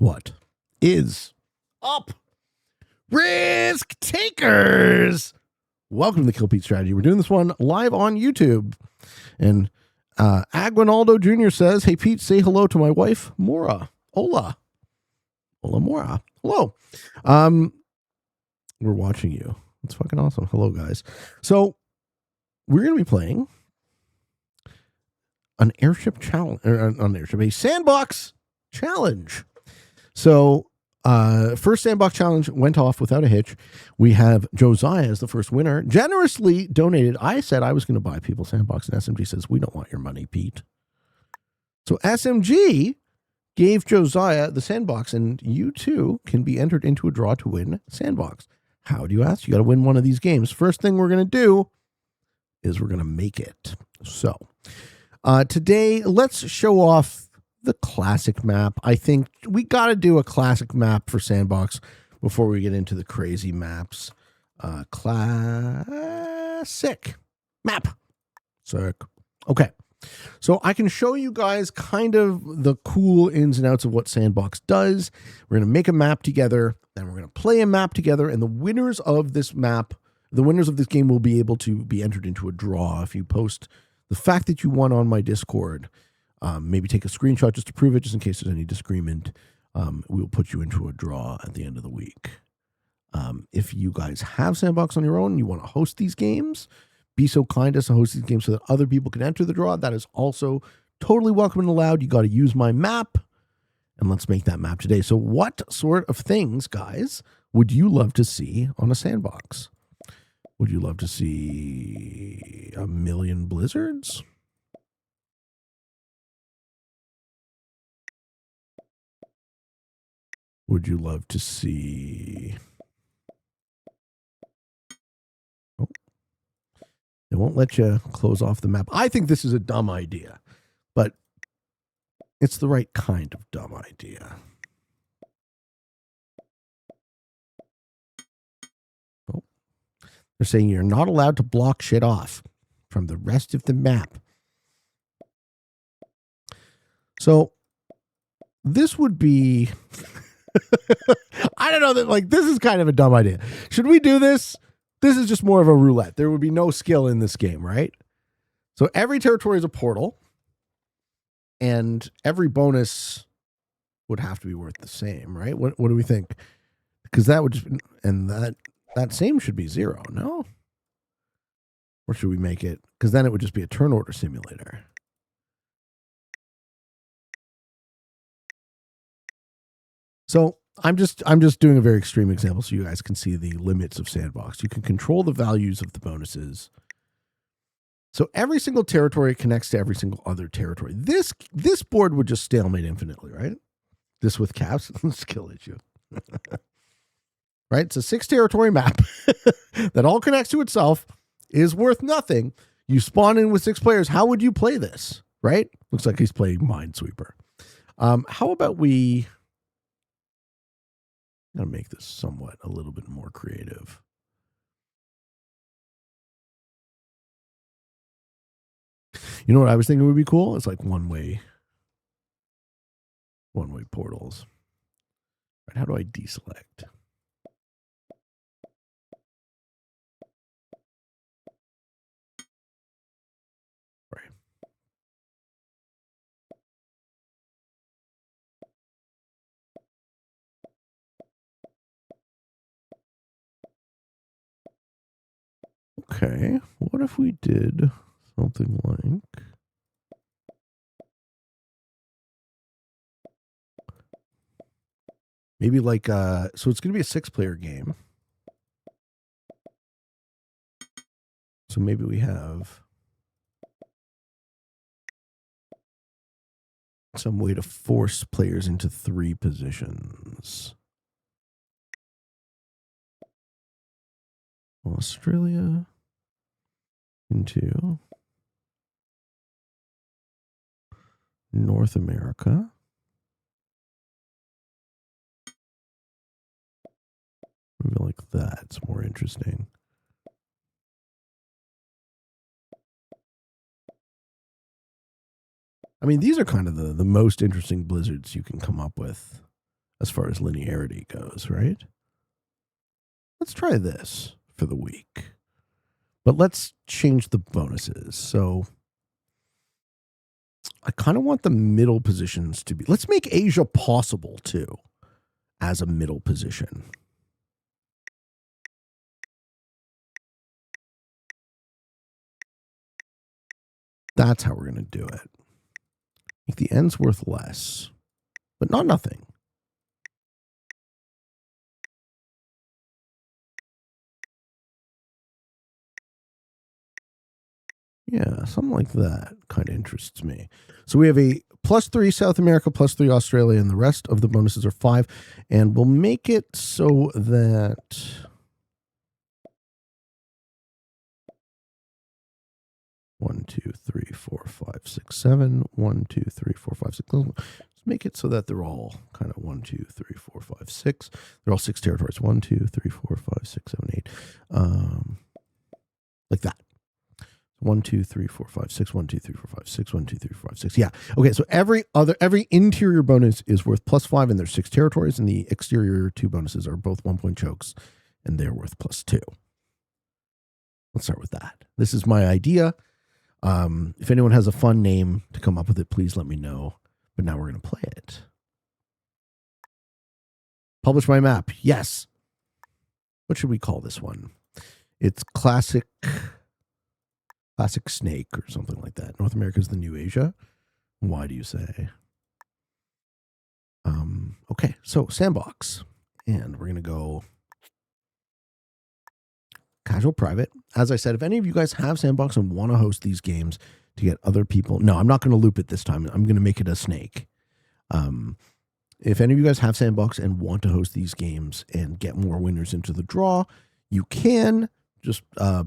What is up, risk takers? Welcome to the Kill Pete Strategy. We're doing this one live on YouTube. And Aguinaldo Jr. says, hey, Pete, say hello to my wife, Mora. Hola. Hola, Mora. Hello. We're watching you. It's fucking awesome. Hello, guys. So we're going to be playing an airship challenge, a Sandbox challenge. So first Sandbox challenge went off without a hitch. We have Josiah as the first winner, generously donated. I said I was going to buy people Sandbox, and SMG says, we don't want your money, Pete. So SMG gave Josiah the Sandbox, and you too can be entered into a draw to win Sandbox. How do you ask? You got to win one of these games. First thing we're going to do is we're going to make it. So today, let's show off the classic map. I think we got to do a classic map for Sandbox before we get into the crazy maps. Classic map. Sick. Okay. So I can show you guys kind of the cool ins and outs of what Sandbox does. We're going to make a map together, and we're going to play a map together, and the winners of this map, the winners of this game will be able to be entered into a draw. If you post the fact that you won on my Discord, maybe take a screenshot just to prove it, just in case there's any disagreement. We will put you into a draw at the end of the week. If you guys have Sandbox on your own and you want to host these games, be so kind as to host these games so that other people can enter the draw. That is also totally welcome and allowed. You got to use my map, and let's make that map today. So what sort of things, guys, would you love to see on a Sandbox? Would you love to see a million blizzards? Would you love to see... Oh, it won't let you close off the map. I think this is a dumb idea, but it's the right kind of dumb idea. Oh, they're saying you're not allowed to block shit off from the rest of the map. So this would be... I don't know, that like this is kind of a dumb idea. Should we do this? This is just more of a roulette. There would be no skill in this game, right? So every territory is a portal, and every bonus would have to be worth the same, right? What do we think? Because that would just, and that same should be 0, no? Or should we make it? Because then it would just be a turn order simulator. So I'm just doing a very extreme example so you guys can see the limits of Sandbox. You can control the values of the bonuses. So every single territory connects to every single other territory. This board would just stalemate infinitely, right? This with caps, skill issue. Right? It's a 6 territory map that all connects to itself, is worth nothing. You spawn in with 6 players. How would you play this? Right? Looks like he's playing Minesweeper. How about we... I'm going to make this somewhat a little bit more creative. You know what I was thinking would be cool? It's like one-way portals. Right, how do I deselect? Right. Okay, what if we did something like... Maybe like, so it's going to be a 6-player game. So maybe we have some way to force players into 3 positions. Australia into North America. Maybe like that. It's more interesting. I mean, these are kind of the most interesting blizzards you can come up with as far as linearity goes, right? Let's try this for the week. But let's change the bonuses. So I kind of want the middle positions to be... Let's make Asia possible, too, as a middle position. That's how we're going to do it. Make the ends worth less, but not nothing. Yeah, something like that kind of interests me. So we have a +3 South America, +3 Australia, and the rest of the bonuses are 5. And we'll make it so that... 1, 2, 3, 4, 5, 6, 7. 1, 2, 3, 4, 5, 6. Let's make it so that they're all kind of 1, 2, 3, 4, 5, 6. They're all 6 territories. 1, 2, 3, 4, 5, 6, 7, 8. Like that. 1, 2, 3, 4, 5, 6. 1, 2, 3, 4, 5, 6. 1, 2, 3, 4, 5, 6. Yeah. Okay. So every interior bonus is worth +5, and there's 6 territories, and the exterior 2 bonuses are both 1 point chokes, and they're worth +2. Let's start with that. This is my idea. If anyone has a fun name to come up with it, please let me know. But now we're going to play it. Publish my map. Yes. What should we call this one? It's Classic Snake or something like that. North America is the new Asia. Why do you say? Okay, so Sandbox. And we're going to go casual private. As I said, if any of you guys have Sandbox and want to host these games to get other people... No, I'm not going to loop it this time. I'm going to make it a snake. If any of you guys have Sandbox and want to host these games and get more winners into the draw, you can just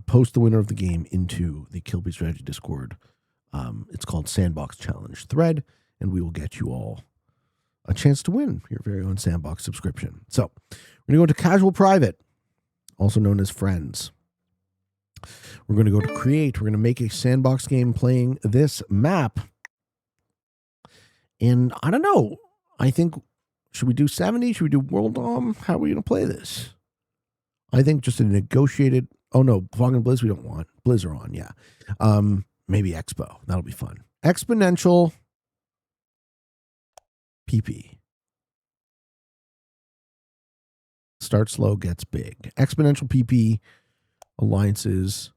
post the winner of the game into the Kilby Strategy Discord. It's called Sandbox Challenge Thread, and we will get you all a chance to win your very own Sandbox subscription. So we're going to go to casual private, also known as friends. We're going to go to create. We're going to make a Sandbox game playing this map. And I don't know. I think, should we do 70? Should we do World Dom? How are we going to play this? I think just a negotiated... Oh, no. Fog and Blizz we don't want. Blizz are on, yeah. Maybe Expo. That'll be fun. Exponential PP. Start slow, gets big. Exponential PP alliances.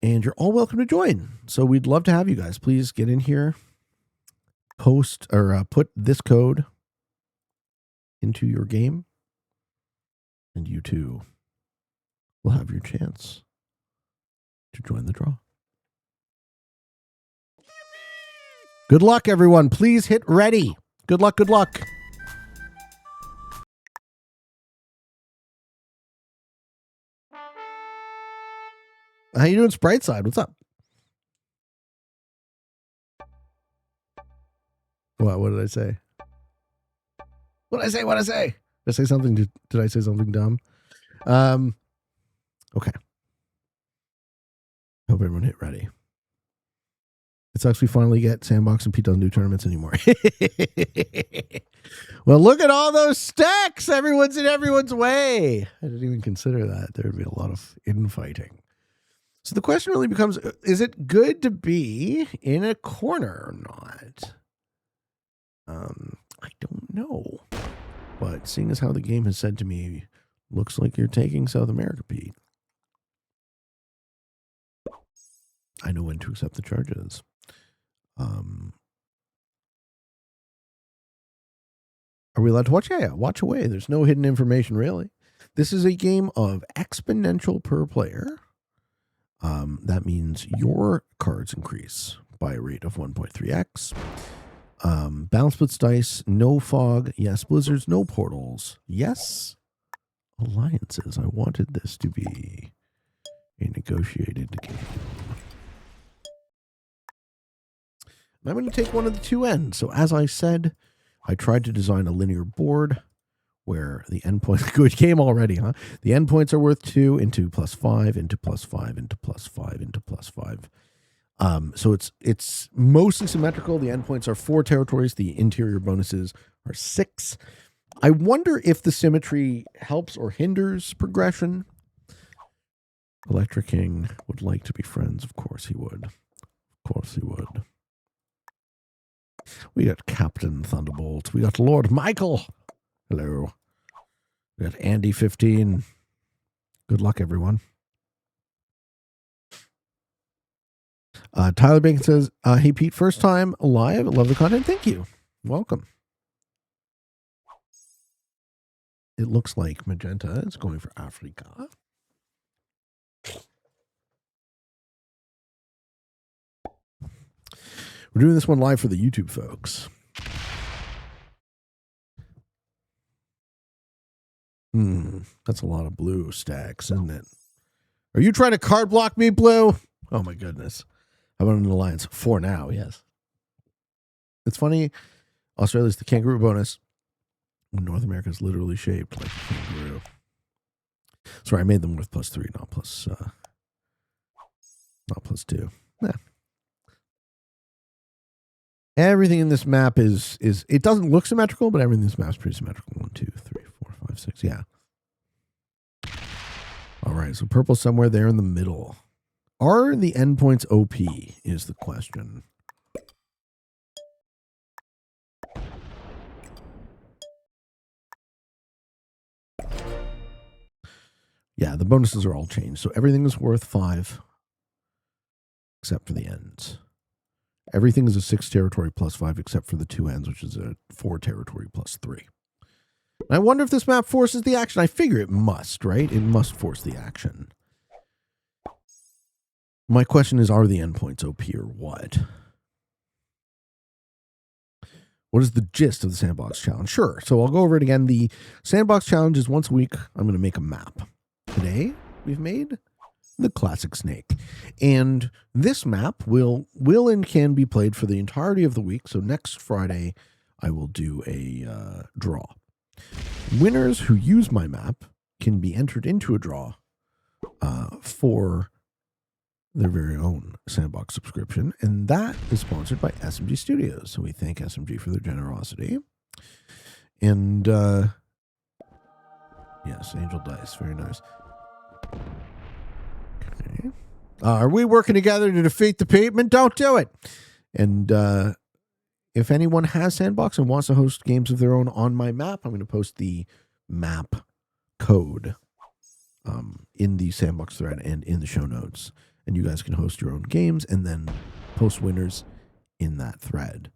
And you're all welcome to join. So we'd love to have you guys. Please get in here. Post or put this code into your game. And you too will have your chance to join the draw. Good luck, everyone. Please hit ready. Good luck, good luck. How you doing, Spriteside? What's up? What did I say? What did I say? What did I say? Did I say something? Did I say something dumb? Okay. Hope everyone hit ready. It sucks we finally get Sandbox and Pete doesn't do tournaments anymore. Well, look at all those stacks. Everyone's in everyone's way. I didn't even consider that. There would be a lot of infighting. So the question really becomes, is it good to be in a corner or not? I don't know. But seeing as how the game has said to me, looks like you're taking South America, Pete. I know when to accept the charges. Are we allowed to watch? Yeah, watch away. There's no hidden information, really. This is a game of exponential per player. That means your cards increase by a rate of 1.3x. Balance splits dice, no fog, yes, blizzards, no portals, yes, alliances. I wanted this to be a negotiated game. And I'm going to take one of the two ends. So as I said, I tried to design a linear board where the endpoints, good game already, huh? The endpoints are worth 2 into +5 into +5 into +5 into +5. So it's mostly symmetrical. The endpoints are 4 territories. The interior bonuses are 6. I wonder if the symmetry helps or hinders progression. Electric King would like to be friends. Of course he would. Of course he would. We got Captain Thunderbolt. We got Lord Michael. Hello. We got Andy 15. Good luck, everyone. Tyler Bacon says, hey, Pete, first time live. Love the content. Thank you. Welcome. It looks like Magenta is going for Africa. We're doing this one live for the YouTube folks. That's a lot of blue stacks, isn't it? Are you trying to card block me, Blue? Oh, my goodness. How about an alliance? 4 now, yes. It's funny. Australia's the kangaroo bonus. North America is literally shaped like a kangaroo. Sorry, I made them with +3, not +2. Yeah. Everything in this map is it doesn't look symmetrical, but everything in this map is pretty symmetrical. 1, 2, 3, 4, 5, 6. Yeah. All right. So purple somewhere there in the middle. Are the endpoints OP is the question. Yeah, the bonuses are all changed. So everything is worth 5 except for the ends. Everything is a 6 territory +5 except for the 2 ends, which is a 4 territory +3. I wonder if this map forces the action. I figure it must, right? It must force the action. My question is, are the endpoints OP or what? What is the gist of the Sandbox Challenge? Sure. So I'll go over it again. The Sandbox Challenge is once a week. I'm going to make a map. Today, we've made the Classic Snake. And this map will and can be played for the entirety of the week. So next Friday, I will do a draw. Winners who use my map can be entered into a draw for their very own Sandbox subscription, and that is sponsored by SMG Studios. So we thank SMG for their generosity. And yes, Angel Dice, very nice. Okay. Are we working together to defeat the pavement? Don't do it. And if anyone has Sandbox and wants to host games of their own on my map, I'm going to post the map code in the Sandbox thread and in the show notes. And you guys can host your own games and then post winners in that thread.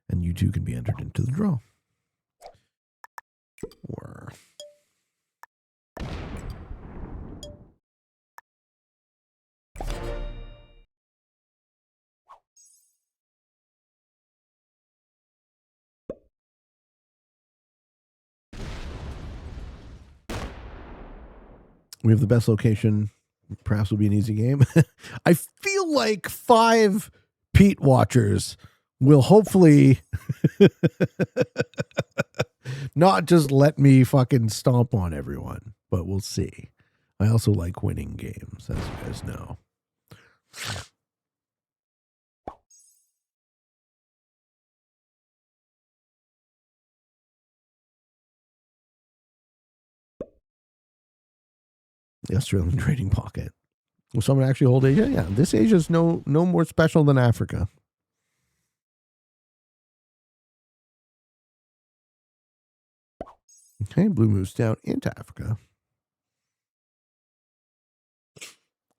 And you too can be entered into the draw. Or we have the best location. Perhaps will be an easy game. I feel like 5 Pete watchers will hopefully not just let me fucking stomp on everyone, but we'll see. I also like winning games, as you guys know. The Australian trading pocket. Will someone actually hold Asia? Yeah, this Asia is no more special than Africa. Okay, blue moves down into Africa.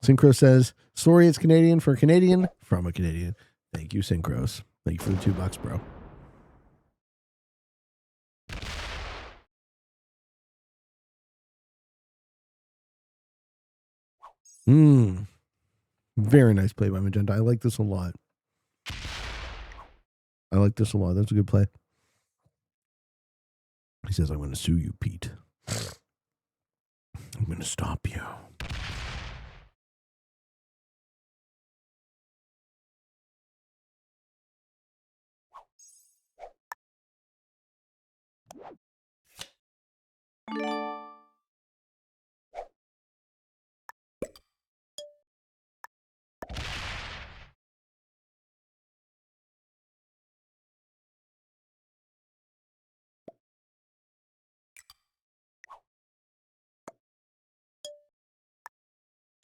Synchro says, sorry, it's Canadian for a Canadian from a Canadian. Thank you, Synchros. Thank you for the $2, bro. Very nice play by Magenta. I like this a lot. That's a good play. He says, I'm going to sue you, Pete. I'm going to stop you.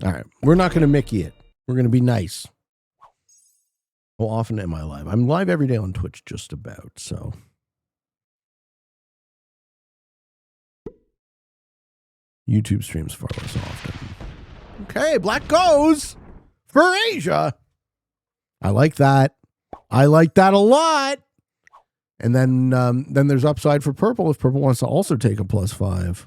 All right. We're not going to Mickey it. We're going to be nice. How often am I live? I'm live every day on Twitch, just about. So. YouTube streams far less often. Okay. Black goes for Asia. I like that. I like that a lot. And then there's upside for purple if purple wants to also take a +5.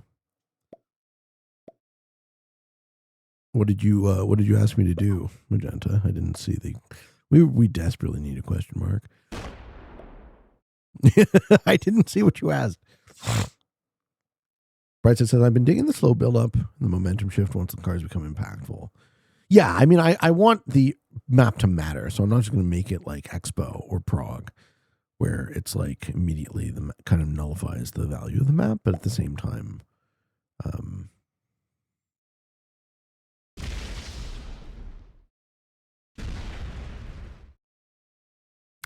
What did you ask me to do, Magenta? I didn't see the. We desperately need a question mark. I didn't see what you asked. Brightside says, I've been digging the slow build up and the momentum shift once the cards become impactful. Yeah, I mean, I want the map to matter, so I'm not just going to make it like Expo or Prague, where it's like immediately the kind of nullifies the value of the map, but at the same time,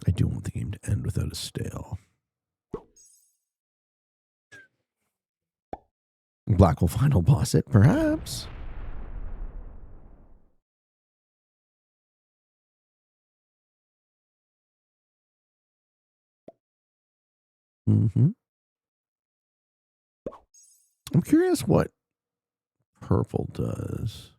I do want the game to end without a stale. Black will final boss it, perhaps. Mm-hmm. I'm curious what purple does.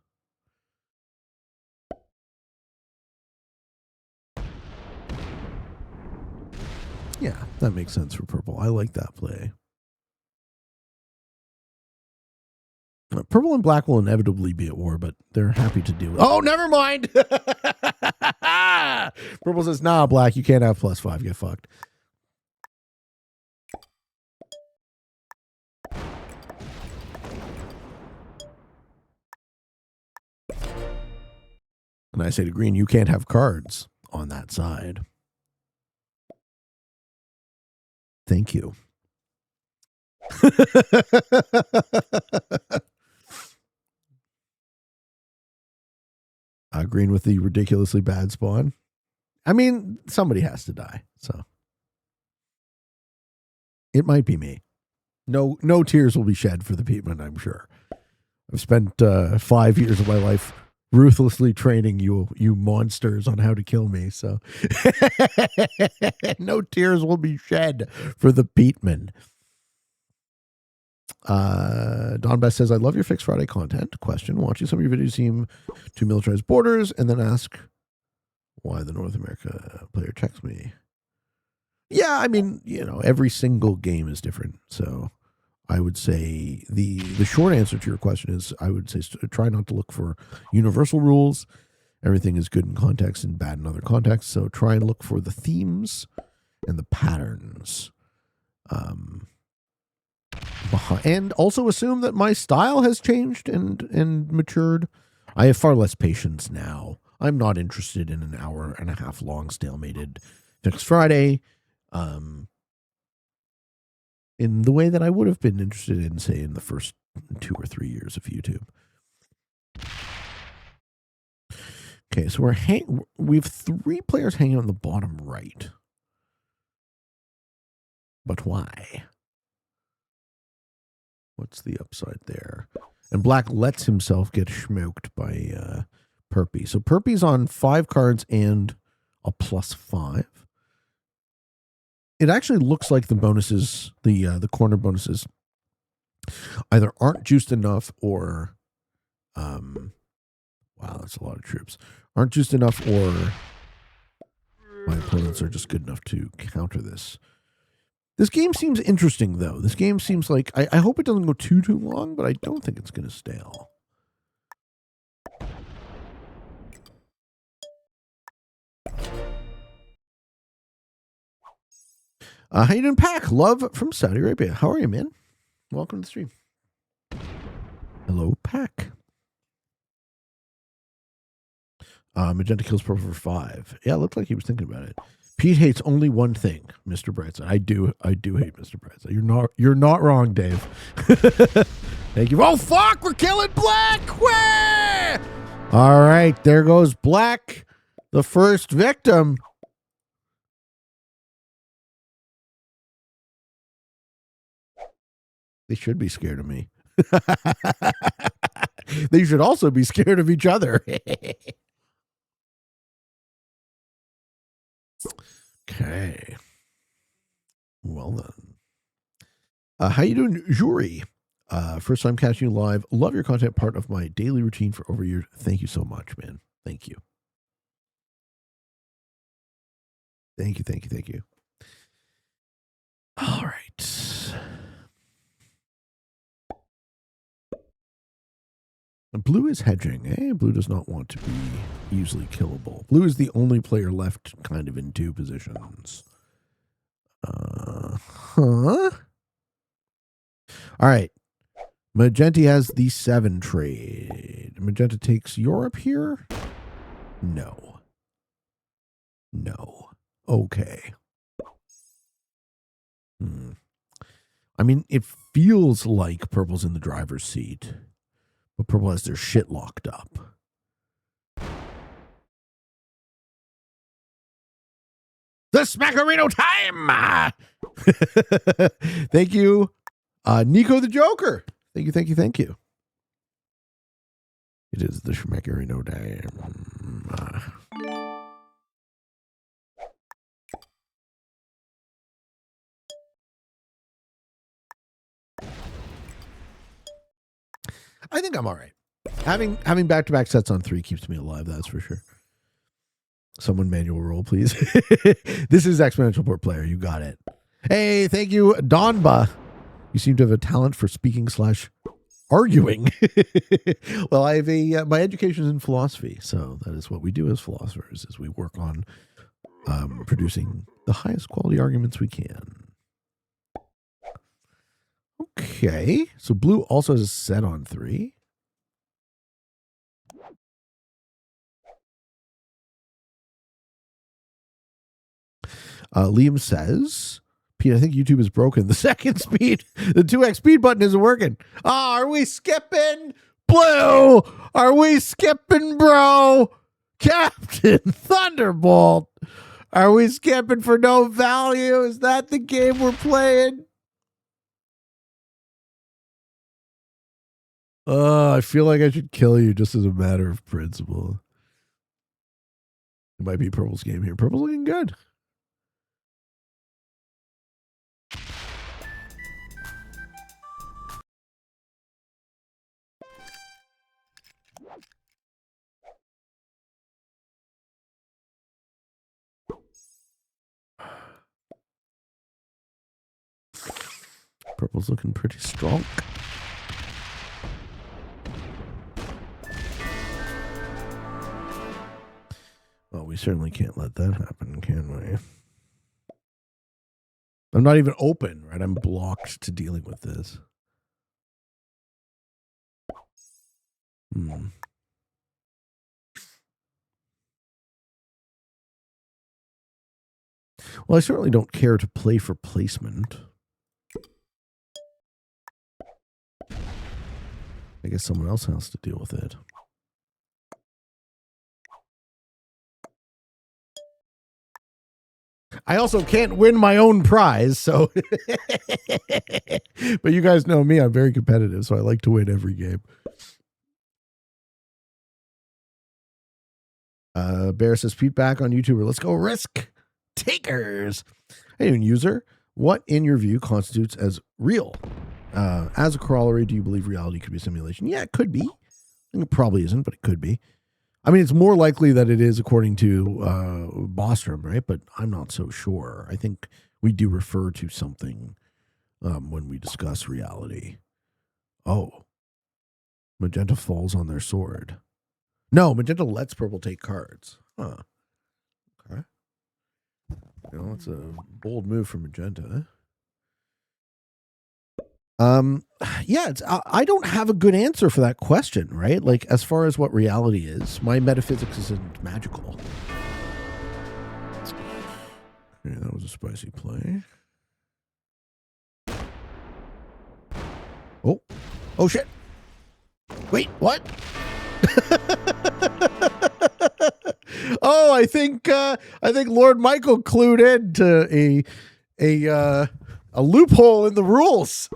Yeah, that makes sense for purple. I like that play. Purple and black will inevitably be at war, but they're happy to deal with. Oh, never mind. Purple says, nah, black, you can't have +5. Get fucked. And I say to green, you can't have cards on that side. Thank you. Green with the ridiculously bad spawn. I mean, somebody has to die, so it might be me. No tears will be shed for the Peatman, I'm sure. I've spent 5 years of my life ruthlessly training you monsters on how to kill me, so no tears will be shed for the Peatman. Don Best says, I love your Fixed Friday content. Question, watching some of your videos seem to militarize borders and then ask why the North America player checks me. Yeah, I mean, every single game is different. So I would say the short answer to your question is I would say try not to look for universal rules. Everything is good in context and bad in other contexts. So try and look for the themes and the patterns. And also assume that my style has changed and matured. I have far less patience now. I'm not interested in an hour and a half long stalemated Fixed Friday in the way that I would have been interested in, say, in the first 2 or 3 years of YouTube. Okay, so we have 3 players hanging on the bottom right. But why? What's the upside there? And black lets himself get smoked by Perpy. So Perpy's on 5 cards and a +5. It actually looks like the bonuses, the corner bonuses, either aren't juiced enough or, wow, that's a lot of troops. Aren't juiced enough, or my opponents are just good enough to counter this. This game seems interesting, though. This game seems like I hope it doesn't go too long, but I don't think it's going to stale. How you doing, Pack? Love from Saudi Arabia. How are you, man? Welcome to the stream. Hello, Pack. Magenta kills purple for 5. Yeah, it looked like he was thinking about it. Pete hates only one thing, Mr. Brightside. I do hate Mr. Brightside. You're not wrong, Dave. Thank you. Oh fuck, we're killing black. Wah! All right, there goes black, the first victim. They should be scared of me. They should also be scared of each other. Okay. Well then. How you doing, Jury? First time catching you live. Love your content, part of my daily routine for over a year. Thank you so much, man. Thank you. Thank you. All right. Blue is hedging, eh? Blue does not want to be easily killable. Blue is the only player left kind of in two positions. All right. Magenta has the 7 trade. Magenta takes Europe here? No. Okay. I mean, it feels like Purple's in the driver's seat, but Purple has their shit locked up. The Smackarino time! Thank you, Nico the Joker. Thank you. It is the Smackarino time. I think I'm all right. Having back-to-back sets on 3 keeps me alive, that's for sure. Someone manual roll, please. This is Exponential Port Player. You got it. Hey, thank you, Donba. You seem to have a talent for speaking / arguing. Well, I have my education is in philosophy, so that is what we do as philosophers, is we work on producing the highest quality arguments we can. Okay, so Blue also has a set on 3. Liam says, Pete, I think YouTube is broken. The second speed, the 2x speed button isn't working. Are we skipping? Blue, are we skipping, bro? Captain Thunderbolt, are we skipping for no value? Is that the game we're playing? I feel like I should kill you just as a matter of principle. It might be Purple's game here. Purple's looking good. Purple's looking pretty strong. Well, we certainly can't let that happen, can we? I'm not even open, right? I'm blocked to dealing with this. Well, I certainly don't care to play for placement. I guess someone else has to deal with it. I also can't win my own prize, so. But you guys know me, I'm very competitive, so I like to win every game. Bear says, feedback on YouTuber. Let's go risk takers. Hey, user, what in your view constitutes as real? As a corollary, do you believe reality could be a simulation? Yeah, it could be. I think it probably isn't, but it could be. I mean, it's more likely that it is according to Bostrom, right? But I'm not so sure. I think we do refer to something when we discuss reality. Oh. Magenta falls on their sword. No, Magenta lets Purple take cards. Huh. Okay. You know, it's a bold move from Magenta. Yeah, I don't have a good answer for that question, right? Like, as far as what reality is, my metaphysics isn't magical. Yeah, that was a spicy play. Oh shit! Wait, what? Oh, I think Lord Michael clued into a loophole in the rules.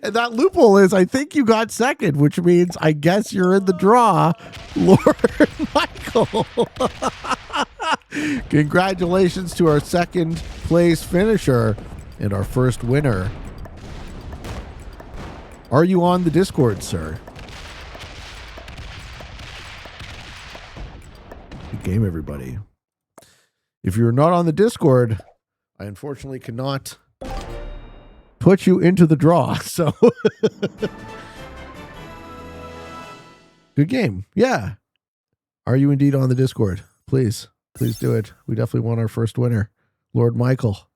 And that loophole is, I think you got second, which means I guess you're in the draw, Lord Michael. Congratulations to our second place finisher and our first winner. Are you on the Discord, sir? Good game, everybody. If you're not on the Discord, I unfortunately cannot put you into the draw. So good game. Yeah. Are you indeed on the Discord? Please do it. We definitely want our first winner, Lord Michael.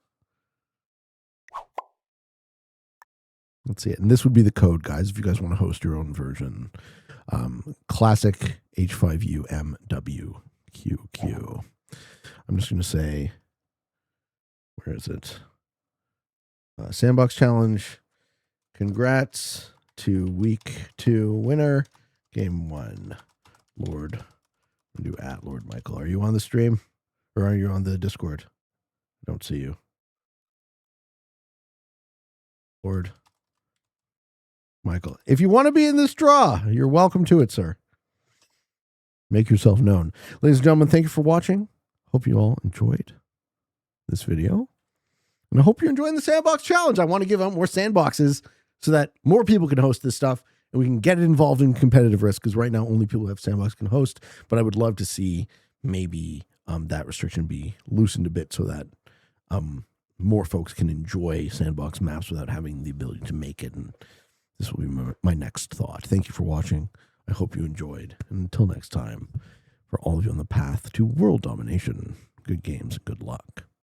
Let's see it. And this would be the code, guys, if you guys want to host your own version. Classic H5UMWQQ. I'm just going to say, where is it? Sandbox Challenge. Congrats to week 2 winner. Game 1. Lord. Do at Lord Michael. Are you on the stream? Or are you on the Discord? I don't see you. Lord Michael. If you want to be in this draw, you're welcome to it, sir. Make yourself known. Ladies and gentlemen, thank you for watching. Hope you all enjoyed this video. And I hope you're enjoying the Sandbox Challenge. I want to give out more sandboxes so that more people can host this stuff and we can get it involved in competitive risk, because right now only people who have Sandbox can host. But I would love to see maybe that restriction be loosened a bit so that more folks can enjoy Sandbox maps without having the ability to make it. And this will be my next thought. Thank you for watching. I hope you enjoyed. And until next time, for all of you on the path to world domination, good games and good luck.